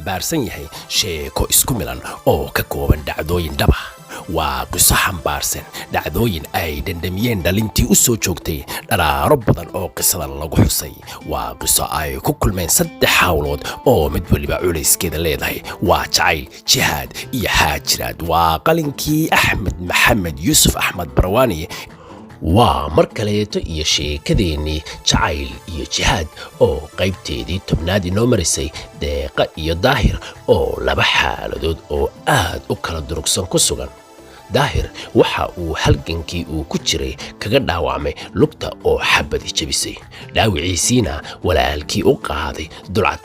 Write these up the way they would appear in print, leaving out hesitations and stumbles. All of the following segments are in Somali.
xambaarsan yahay sheeko isku milan oo ka kooban dhacdooyin dhab ah. waa qiso xambaarsan dhacdooyin ay dhandhamiyeen dhalintii u soo joogtay dharaaro badan oo qisada lagu xusay. waa qiso ay ku kulmeen 3 hawlood oo mid waliba culayskeeda leedahay. waa jacayl, jihaad iyo haajiraad. waa qalinkii Axmed Maxamed Yuusuf Axmed Barwaani. waa mar kaleeto iyo sheekadeennii jacayl iyo jihaad oo qaybteedii 10aad inoo marisay Deeqa iyo Daahir oo 2 xaaladood oo aad u kala durugsan ku sugan. Daahir waxa uu halgankii uu ku jiray kaga dhaawacmay lugta oo xabadi jabisay, dhaawiciisiina walaalkii u qaaday dulcad.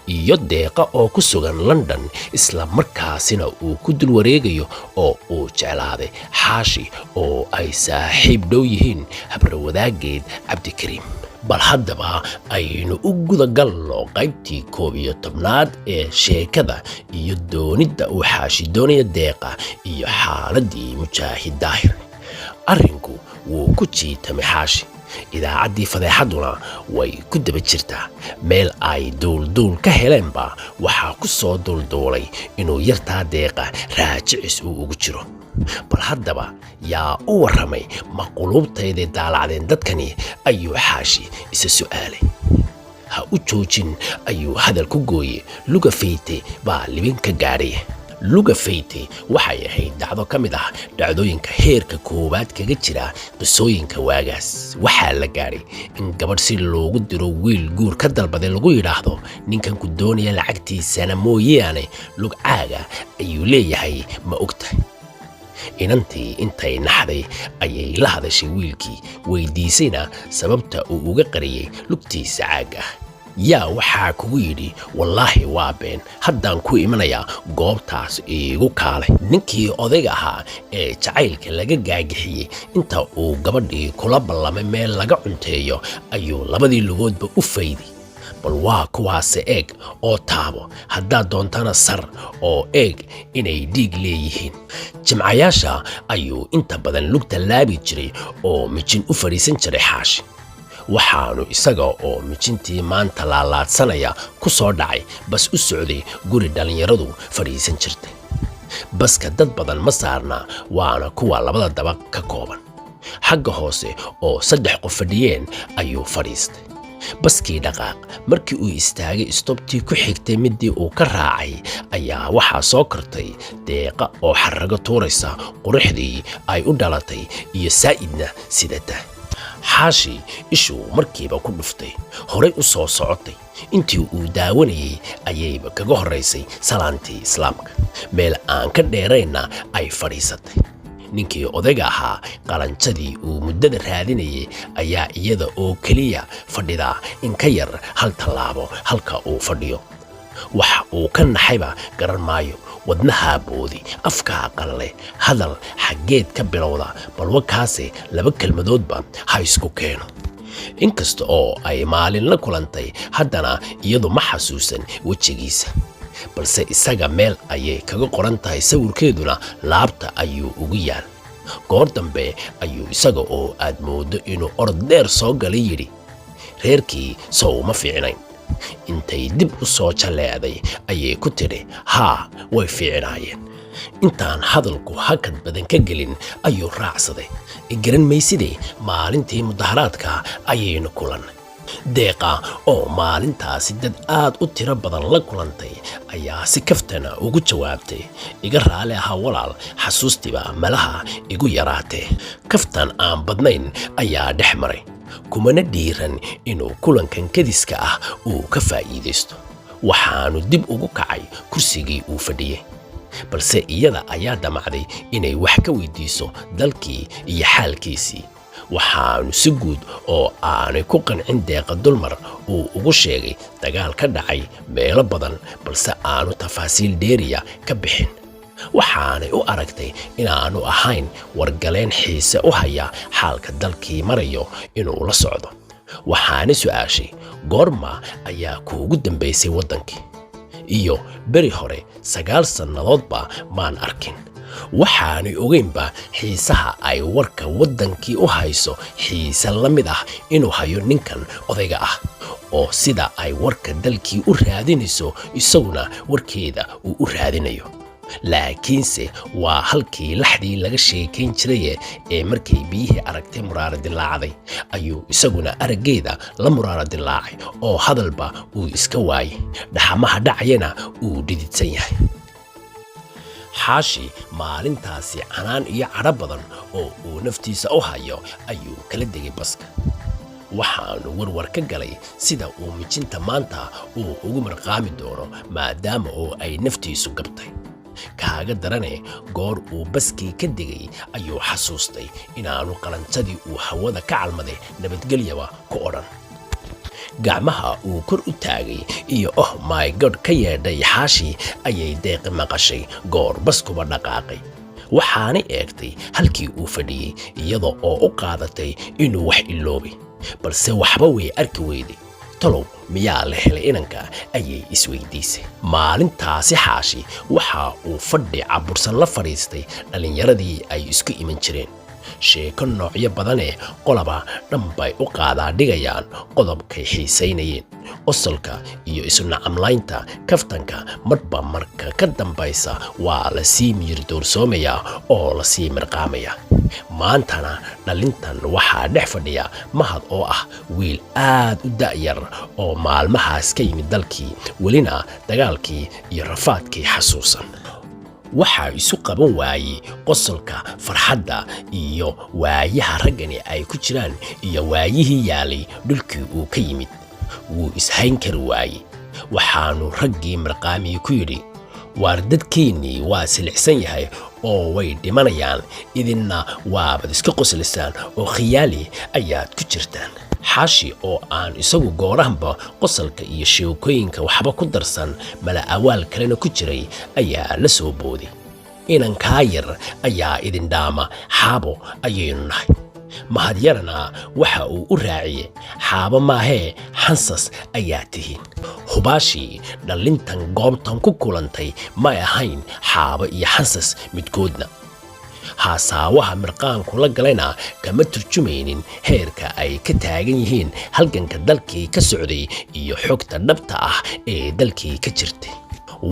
iyo Deeqa oo ku sugan London isla markaasina uu ku dul wareegayo oo uu jeclaaday Xaashi oo ay saaxiib dhow yihiin habrawadaaggeed Cabdikariim. bal haddaba aynu u guda galno qaybtii 11aad ee sheekada iyo doonidda uu Xaashi doonaya Deeqa iyo xaaladii Mujaahid Daahir. arrinku wuu ku jiitamay Xaashi. idaacaddii fadeexaduna way ku daba jirtaa. meel ay duulduul ka heleenba waxaa ku soo duulduulay inuu yartaa Deeqa raajicis uu ugu jiro. bal haddaba yaa u warramay ma qulubtayday daalacdeen dadkani ayuu Xaashi isa su'aalay. ha u joojin ayuu hadal ku gooyey. luga fayte baa libin ka gaadhay. luga fayte waxay ahayd dhacdo ka mid ah dhacdooyinka heerka koowaad kaga jira qisooyinka waagaas. waxaa la gaadhay in gabadh si loogu diro wiil guur ka dalbaday lagu yidhaahdo ninkan ku doonaya lacagtiisana mooyaane lug caaga ayuu leeyahay ma ogtahay. inantii intay naxday ayay la hadashay wiilkii, weydiisayna sababta uu uga qariyey lugtiisa caaga ah. yaa waxaa kugu yidhi wallaahi waa been, haddaan ku imanayaa goobtaas iigu kaalay. ninkii odayga ahaa ee jacaylka laga gaagixiyey inta uu gabadhii kula ballamay meel laga cunteeyo ayuu 2 lugoodba u fayday. bal waa kuwaase eeg oo taabo, haddaad doontana sar oo eeg inay dhiig leeyihiin. jimcayaasha ayuu inta badan lugta laabi jiray oo mijin u fadhiisan jiray Xaashi. waxaanu isaga oo mijintii maanta laalaadsanaya ku soo dhacay bas u socday guri dhallinyaradu fadhiisan jirtay. baska dad badan ma saarna, waana kuwa 2 dabaq ka kooban. xagga hoose oo 3 qof fadhiyeen ayuu fadhiistay. baskii dhaqaaq markii uu istaagay istobtii ku xigtay midii uu ka raacay ayaa waxaa soo kortay Deeqa oo xarago tuuraysa quruxdii ay u dhalatay iyo saa'idna sidata. Xaashi ishuu markiiba ku dhuftay, horay u soo socotay. intii uu daawanayay ayayba kaga horaysay salaantii islaamka. meel aan ka dheerayna ay fadhiisatay. ninkii odayga ahaa qalanjadii uu muddada raadinayay ayaa iyada oo keliya fadhida in ka yar 1 tallaabo halka uu fadhiyo. wax uu ka naxayba garan maayo. wadnaha boodi, afka qalle, hadal xaggeed ka bilowda balwakaasi 2 kelmadoodba ha isku keeno. inkasta oo ay maalin la kulantay haddana iyadu ma xasuusan wejigiisa, balse isaga meel ayay kaga qoran tahay sawirkeeduna laabta ayuu ugu yaal. goor dambe ayuu isaga oo aad moodo inuu orod dheer soo galay yidhi, reerkii sow ma fiicnayn. intay dib u soo jaleecday ayay ku tidhi, haa way fiicnaayeen. intaan hadalku hakad badan ka gelin ayuu raacsaday, garan maysidee maalintii mudaharaadka ayaynu kulannay. Deeqa oo maalintaasi dad aad u tiro badan la kulantay ayaa si kaftana ugu jawaabtay, iga raali aha walaal, xasuustiba malaha igu yaraatee. kaftan aan badnayn ayaa dhex maray, kumana dhiiran inuu kulankan kadiska ah uu ka faa'iidaysto. waxaanu dib ugu kacay kursigii uu fadhiyey, balse iyada ayaa damacday inay wax ka weydiiso dalkii iyo xaalkiisii. waxaanu si guud oo aanay ku qancin Deeqa dulmar uu ugu sheegay dagaal ka dhacay meelo badan, balse aanu tafaasiil dheeriya ka bixin. waxaanay u aragtay inaanu ahayn wargaleen xiise u haya xaalka dalkii marayo inuu la socdo. waxaana su'aashay, goorma ayaa kuugu dambaysay waddankii? iyo beri hore 9 sannadoodba maan arkin. waxaanay ogeynba xiisaha ay warka waddankii u hayso xiise la mid ah inuu hayo ninkan odayga ah oo sida ay warka dalkii u raadinayso isaguna warkeeda uu u raadinayo. laakiinse waa halkii laxdii laga sheekayn jiray ee markay biyihii aragtay muraara dilaacday ayuu isaguna araggeeda la muraara dilaacay oo hadalba uu iska waayay, dhaxamaha dhacayana uu dhididsan yahay. xaashi maalintaasi canaan iyo cadho badan oo uu naftiisa u hayo ayuu kala degay baska. waxaanu warwar ka galay sida uu mijinta maanta uu ugu marqaami doono maadaama oo ay naftiisu gabtay. kaaga darane goor uu baskii ka degay ayuu xasuustay inaanu qalanjadii uu hawada ka calmaday nabadgelyaba ku odhan. gacmaha uu kor u taagay iyo oh my god ka yeedhay xaashi ayay deeqi maqashay goor baskuba dhaqaaqay. waxaanay eegtay halkii uu fadhiyey iyada oo u qaadatay inuu wax iloobay, balse waxba way arki weyday. talow miyaa la helay inanka ayay isweydiisay. maalintaasi xaashi waxa uu fadhi cabursan la fadhiistay dhallinyaradii ay isku iman jireen. sheeko noocyo badane qolaba dhan bay u qaadaa dhigayaan qodobkay xiisaynayeen. qosolka iyo isu nacamlaynta kaftanka marba marka ka dambaysa waa la sii miyir doorsoomayaa oo la sii mirqaamayaa. maantana dhalintan waxaa dhex fadhiya Mahad oo ah wiil aad u da'yar oo maalmahaas ka yimid dalkii, welina dagaalkii iyo rafaadkii xasuusan. waxaa isu qaban waayey qosolka, farxadda iyo waayaha raggani ay ku jiraan iyo waayihii yaalay dhulkii uu ka yimid. wuu ishayn kari waayey. waxaanu raggii marqaamii ku yidhi, waar dadkeennii waa silicsan yahay oo way dhimanayaan, idinna waabad iska qoslisaan oo khiyaali ayaad ku jirtaan. xaashi oo aan isagu goorahanba qosolka iyo sheekooyinka waxba ku darsan mala awaal kalena ku jiray ayaa la soo booday. inankaa yar ayaa idin dhaama, xaabo ayaynu nahay. mahadyarana waxa uu u raaciyey, xaabo maahee xansas ayaa tihiin. hubaashii dhallintan goobtan ku kulantay may ahayn xaabo iyo xansas midkoodna. haasaawaha mirqaanku la galayna kama turjumaynin heerka ay ka taagan yihiin halganka dalkii ka socday iyo xogta dhabta ah ee dalkii ka jirtay.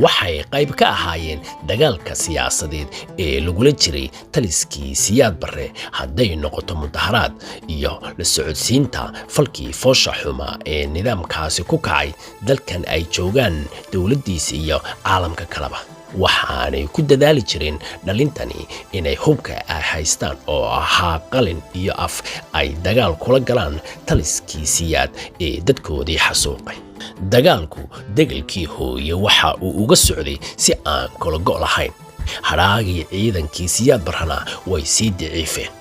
waxay qayb ka ahaayeen dagaalka siyaasadeed ee lagula jiray taliskii Siyaad Barre, hadday noqoto mudaharaad iyo la socodsiinta falkii foosha xuma ee nidaamkaasi ku kacay dalkan ay joogaan dowladdiisa iyo caalamka kaleba. waxaanay ku dadaali jireen dhalintani inay hubka ay haystaan oo ahaa qalin iyo af ay dagaal kula galaan taliskii Siyaad ee dadkoodii xasuuqay. dagaalku degalkii hooye waxa uu uga socday si aan kala go' lahayn. hadhaagii ciidankii Siyaad Barrena way sii daciifeen.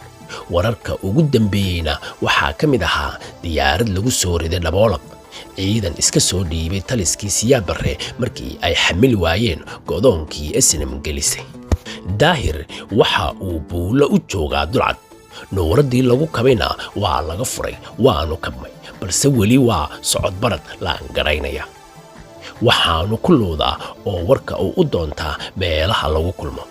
wararka ugu dambeeyeyna waxaa ka mid ahaa diyaarad lagu soo riday Dhaboolaq, ciidan iska soo dhiibay taliskii Siyaad Barre markii ay xamili waayeen go'doonkii SNM gelisay. daahir waxa uu buulo u joogaa Dulcad. nuuradii lagu kabayna waa laga furay, waanu kabmay, balse weli waa socod barad laan garaynaya. waxaanu ku loodaa oo warka uu u doontaa meelaha lagu kulmo.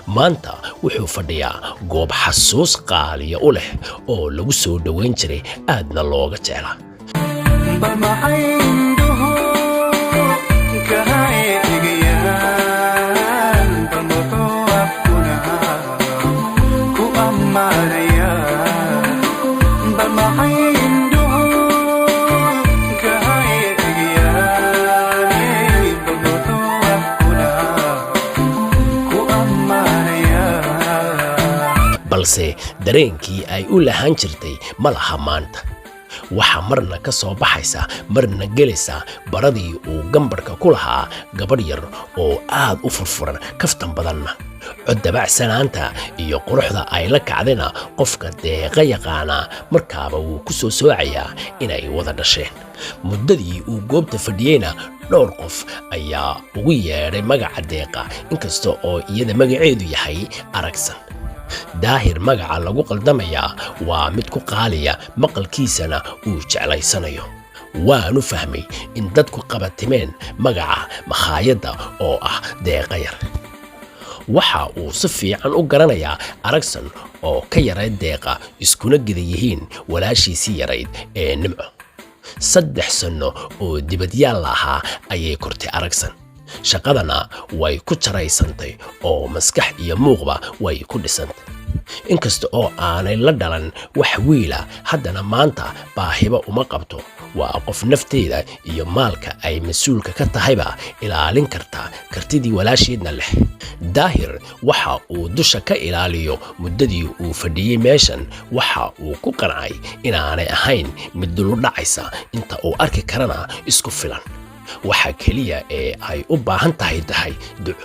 maanta wuxuu fadhiyaa goob xasuus qaaliya u leh oo lagu soo dhoweyn jiray aadna looga jeclaa. balse dareenkii ay u lahaan jirtay ma laha maanta. waxa marna ka soo baxaysa marna gelaysa baradii uu gambarka ku lahaa gabadh yar oo aad u furfuran, kaftan badanna. cod dabacsanaanta iyo quruxda ay la kacdayna qofka deeqa yaqaana markaaba wuu ku soo soocayaa inay wada dhasheen. muddadii uu goobta fadhiyeyna dhowr qof ayaa ugu yeedhay magaca deeqa, inkasta oo iyada magaceedu yahay Aragsan. daahir magaca lagu qaldamayaa waa mid ku qaaliya, maqalkiisana uu jeclaysanayo. waanu fahmay in dadku qabatimeen magaca makhaayadda oo ah deeqa yar. waxa uu si fiican u garanayaa Aragsan oo ka yarayd deeqa, iskuna gida yihiin walaashiisii yarayd ee Nimco. 3 sano oo dibadyaal ahaa ayay kortay Aragsan. Shaqadana way ku jaraysantay oo maskax iyo muuqba way ku dhisantay. inkasta oo aanay la dhalan wax wiila, haddana maanta baahiba uma qabto. waa qof nafteeda iyo maalka ay mas'uulka ka tahayba ilaalin karta, kartidii walaasheedna leh. Daahir waxa uu dusha ka ilaaliyo muddadii uu fadhiyay meeshan, waxa uu ku qancay inaanay ahayn mid dul dhacaysa, inta uu arki karana isku filan. waxa kaliya ee ay u baahan tahay duco.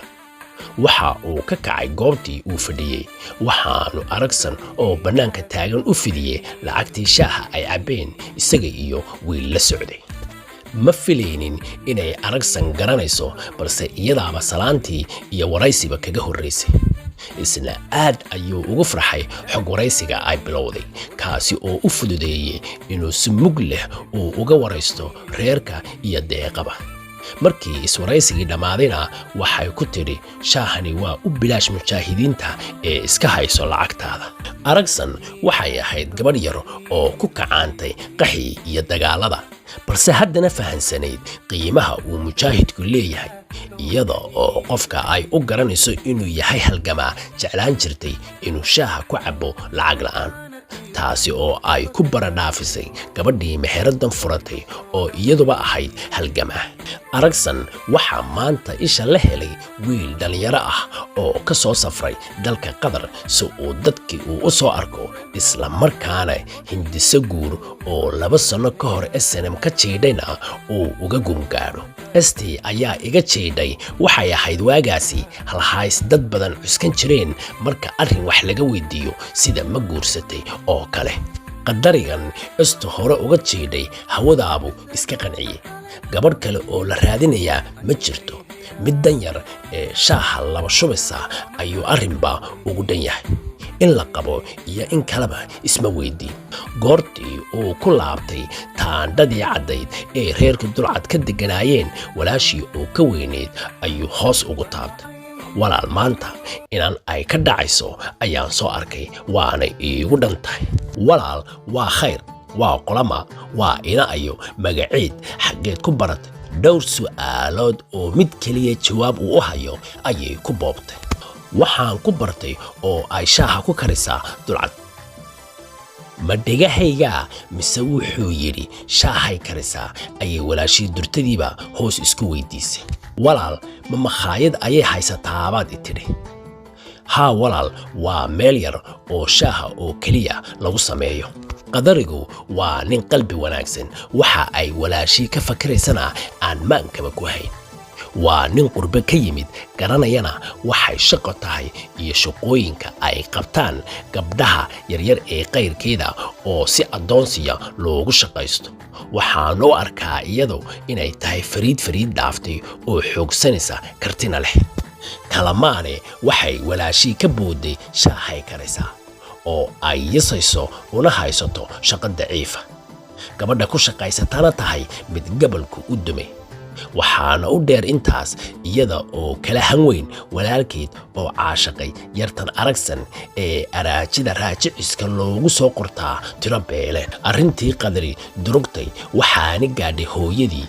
waxa uu ka kacay goobtii uu fadhiyay, waxaanu Aragsan oo bannaanka taagan u fidiyay lacagtii shaaha ay cabbeen isaga iyo wiil la socday. ma filaynin inay Aragsan garanayso, balse iyadaaba salaantii iyo waraysiba kaga horreysay. isna aad ayuu ugu farxay xog waraysiga ay bilowday, kaasi oo u fududeeyay inuu si mug leh uu uga waraysto reerka iyo deeqaba. markii iswaraysigii dhammaadayna waxay ku tidhi, shaahani waa u bilaash mujaahidiinta ee iska hayso lacagtaada. Aragsan waxay ahayd gabadh yar oo ku kacaantay qaxi iyo dagaalada, balse haddana fahansanayd qiimaha uu mujaahidku leeyahay. iyada oo qofka ay u garanayso inuu yahay halgamaa, jeclaan jirtay inuu shaaha ku cabbo lacag la'aan. taasi oo ay ku baradhaafisay gabadhii meheraddan furatay oo iyaduba ahayd halgamaa. Aragsan waxaa maanta isha la helay wiil dhalinyaro ah oo ka soo safray dalka Qatar si uu dadkii uu u soo arko, isla markaana hindise guur oo 2 sano ka hor SNM ka jeedayna uu uga gumgaadho. ST ayaa iga jeeday waxay ahayd waagaasi halhays dad badan cuskan jireen marka arrin wax laga weydiiyo, sida ma guursatay oo kale. qadarigan ST hore uga jeeday hawadaabu iska qanciyay. gabadh kale oo la raadinayaa ma jirto. middan yar ee shaaha 2 shubisa ayuu arrinba ugu dhan yahay. in la qabo iyo in kaleba isma weydiin. goortii uu ku laabtay taandhadii caddayd ee reerka dulcad ka deganaayeen, walaashii oo ka weyneyd ayuu hoos ugu taabtay. walaal, maanta inaan ay ka dhacayso ayaan soo arkay, waana iigu dhan tahay. walaal, waa khayr, waa qolama, waa ina ayo magaceed, xaggeed ku baratay? dhowr su'aalood oo mid keliya jawaab uu u hayo ayay ku boobtay. waxaan ku bartay oo ay shaaha ku karisaa dulcad. ma dhegahayga mise wuxuu yidhi shaahay karisaa, ayay walaashii durtadiiba hoos isku weydiisay. walaal, ma makhaayad ayay haysataabaad i tidhi? haa walaal, waa meel yar oo shaaha oo keliya lagu sameeyo. qadarigu waa nin qalbi wanaagsan, waxa ay walaashii ka fakaraysana aan maankaba ku hayn. waa nin qurbe ka yimid, garanayana waxay shaqo tahay iyo shaqooyinka ay qabtaan gabdhaha yaryar ee qayrkeeda oo si addoonsiya loogu shaqaysto. waxaan u arkaa iyadu inay tahay fariid dhaaftay oo xoogsanaysa, kartina leh. kalamaane waxay walaashii ka boodday shaahay karaysaa oo ay yasayso una haysato shaqo daciifa. gabadha ku shaqaysatana tahay mid gabalku u dumay. waxaana u dheer intaas, iyada oo kala hanweyn walaalkeed oo caashaqay yartan Aragsan ee araajida raajiciska loogu soo qortaa tiro beele. arrintii qadari durugtay waxaana gaadhay hooyadii.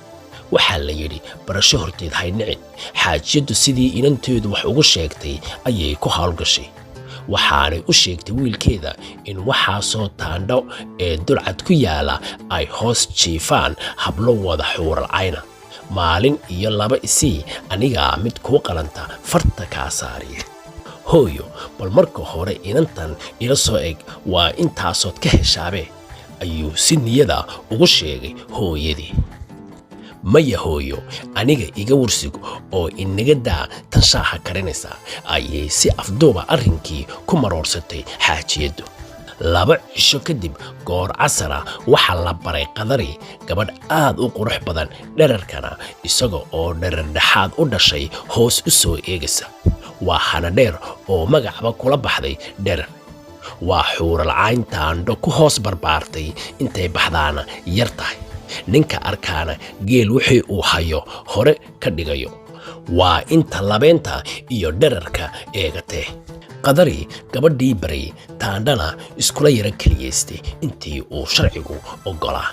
waxaa la yidhi, barasho horteed haynicin. xaajiyaddu sidii inanteedu wax ugu sheegtay ayay ku hawlgashay. waxaanay u sheegtay wiilkeeda in waxaasoo taandho ee dulcad ku yaala ay hoos jiifaan hablo wada xuuralcayna. maalin iyo 2 isii, anigaa mid kuu qalanta farta kaa saariya. hooyo, bal marka hore inantan ila soo eg, waa intaasood ka heshaabe, ayuu si niyada ugu sheegay hooyadii. maya hooyo, aniga iga warsigo oo inaga daa tan shaaha karinaysa, ayay si afduuba arrinkii ku maroorsatay xaajiyaddu. 2 cisho kadib, goor casara, waxaa la baray qadari gabadh aad u qurux badan, dherarkana isaga oo dherar dhexaad u dhashay hoos u soo eegaysa. waa hana dheer oo magacba kula baxday dherar. waa xuuralcayn taandho ku hoos barbaartay, intay baxdaana yar tahay. ninka arkaana geel wixii uu hayo hore ka dhigayo. waa inta labeenta iyo dherarka eegatee. qadari gabadhii baray taandhana iskula yara keliyaystay intii uu sharcigu oggolaa.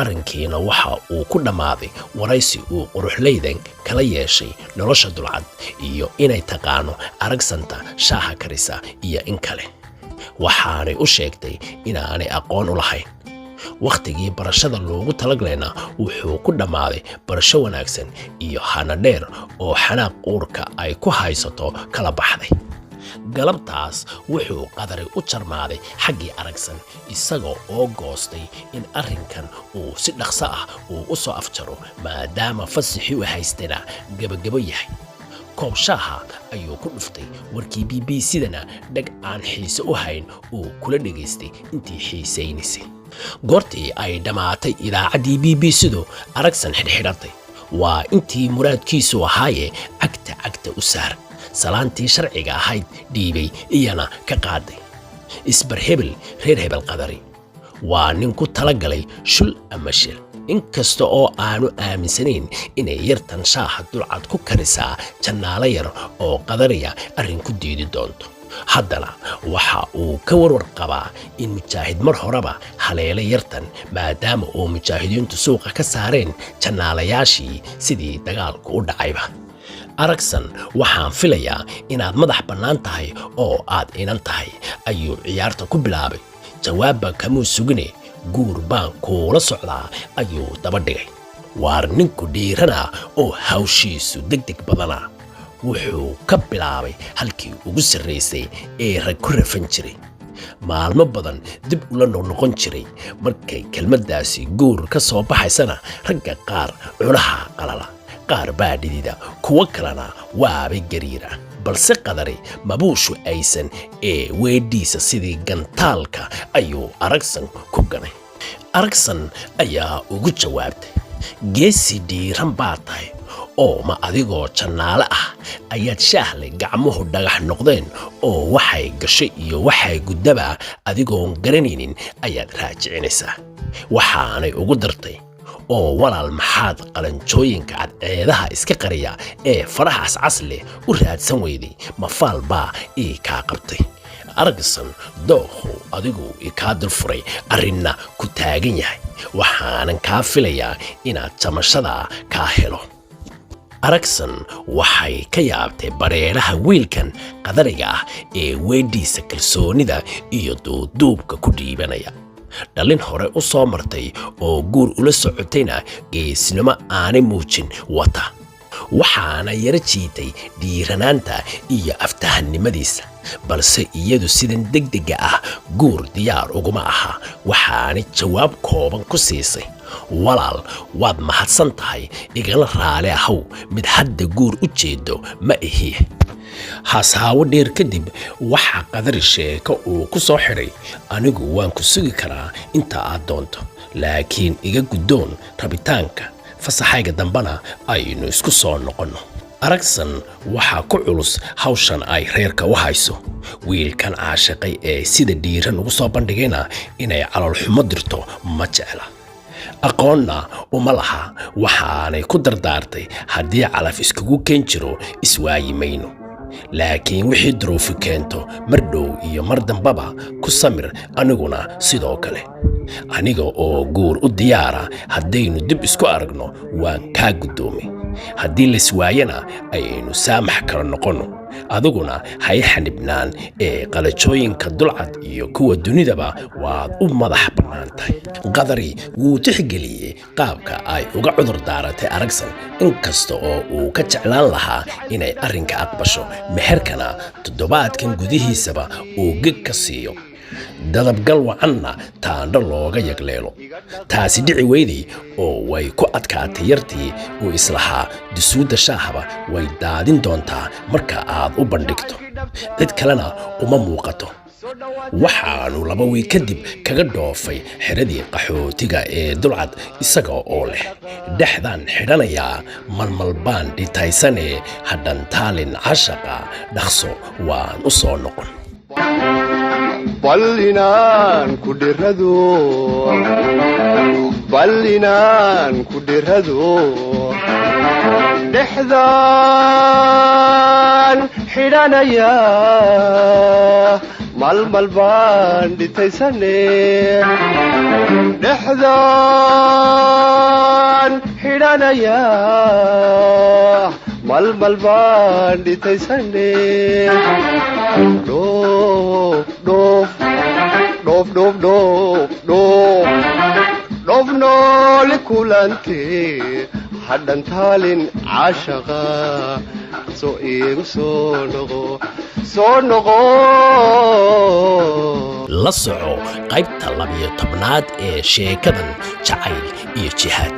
arrinkiina waxa uu ku dhammaaday waraysi uu quruxlaydan kala yeeshay nolosha dulcad iyo inay taqaano aragsanta shaaha karisa iyo in kale waxaanay u sheegtay inaanay aqoon u lahayn wakhtigii barashada loogu talagalayna wuxuu ku dhammaaday barasho wanaagsan iyo hana dheer oo xanaaq uurka ay ku haysato kala baxday galabtaas wuxuu qadari u jarmaaday xaggii aragsan isaga oo goostay in arrinkan uu si dhaqso ah uu u soo afjaro maadaama fasaxii u haystana gabagabo yahay koob shaaha ayuu ku dhuftay warkii BBC-dana dhag aan xiise u hayn uu kula dhegaystay intii xiisaynaysay goortii ay dhammaatay idaacaddii BBC-du aragsan xidhxidhatay waa intii muraadkiisu ahaayee cagta u saar salaantii sharciga ahayd dhiibay iyana ka qaaday isbarhebel reer hebel qadari waa nin ku talagalay shul ama shil inkasta oo aanu aaminsanayn inay yartan shaaha dulcad ku karisaa jannaalo yar oo qadariya arrin ku diidi doonto haddana waxa uu ka warwar qabaa in mujaahid mar horeba haleela yartan maadaama uu mujaahidiintu suuqa ka saareen jannaalayaashii sidii dagaalku u dhacayba aragsan waxaan filayaa inaad madax bannaan tahay oo aad inan tahay ayuu ciyaarta ku bilaabay jawaabba kamuu sugine guur baan kuula socdaa ayuu daba dhigay waar ninku dhiirana oo hawshiisu degdeg badana wuxuu ka bilaabay halkii ugu sarraysay ee rag ku rafan jiray maalmo badan dib ula noqnoqon jiray markay kelmaddaasi guur ka soo baxaysana ragga qaar cunaha qalala qaar baa dhidida kuwa kalena waabay gariira balse qadari mabuushu aysan ee weedhiisa sidii gantaalka ayuu aragsan ku ganay aragsan ayaa ugu jawaabtay geesi dhiiran baa tahay oo ma adigoo jannaale ah ayaad shaahle gacmuhu dhagax noqdeen oo waxay gashay iyo waxay guddaba adigoon garanaynin ayaad raajicinaysaa waxaanay ugu dartay oo walaal maxaad qalanjooyinka cadceedaha iska qariya ee farahaas casleh u raadsan weyday mafaal baa ii kaa qabtay aragsan doohu adigu kaa dulfuray arrinna ku taagan yahay waxaanan kaa filayaa inaad jamashada kaa helo aragsan waxay ka yaabtay bareeraha wiilkan qadariga ah ee weedhiisa kalsoonida iyo duuduubka ku dhiibanaya dhalin hore u soo martay oo guur ula socotayna geesnimo aanay muujin wata waxaana yara jiitay dhiiranaanta iyo aftahannimadiisa balse iyadu sidan degdega ah guur diyaar uguma aha waxaanay jawaab kooban ku siisay walaal waad mahadsan tahay igala raali ahow mid hadda guur u jeedo ma ihi hasaawo dheer kadib waxa qadari sheeko uu ku soo xidhay anigu waan ku sugi karaa inta aad doonto laakiin iga guddoon rabitaanka fasaxayga dambana aynu isku soo noqonno aragsan waxaa ku culus hawshan ay reerka u hayso wiilkan caashiqay ee sida dhiiran ugu soo bandhigayna inay caloolxumo dirto ma jecla aqoonna uma laha waxaanay ku dardaartay haddii calaf iskugu keen jiro iswaayi mayno laakiin wixii duruufi keento mar dhow iyo mar dambaba ku samir aniguna sidoo kale aniga oo guur u diyaara haddaynu dib isku aragno waan kaa guddoomay haddii laiswaayana ayaynu saamax kala noqonno adiguna hay xanibnaan ee qalajooyinka dulcad iyo kuwa dunidaba waad u madax bannaan tahay qadari wuu tixgeliyey qaabka ay uga cudur daaratay aragsan inkasta oo uu ka jeclaan lahaa inay arrinka aqbasho meherkana toddobaadkan gudihiisaba uu geg ka siiyo dadabgal wacanna taandho looga yagleelo taasi dhici weyday oo way ku adkaatay yartii uu islahaa dusuudda shaahaba way daadin doontaa marka aad u bandhigto cid kalena uma muuqato waxaanu 2 wiil kadib kaga dhoofay xiradii qaxootiga ee dulcad isaga oo leh dhexdan xidhanayaa malmalbaan dhitaysane hadhan taalin cashaqa dhaqso waan u soo noqon ballinaan ku dhirado dhexdaan xidhanaya malmal baan dhitaysane dhexdaan xidhanaya malmal baan dhitaysane dhoof nooli kulante hadhan taalin caashaqa soo iigu soo noqo la soco qaybta 12aad ee sheekadan jacayl iyo jihaad.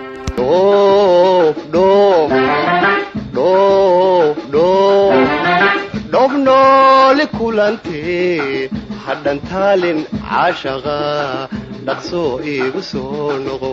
dhoof nooli kulante hadhan taalin caashaqa dhaqsoo iigu soo noqo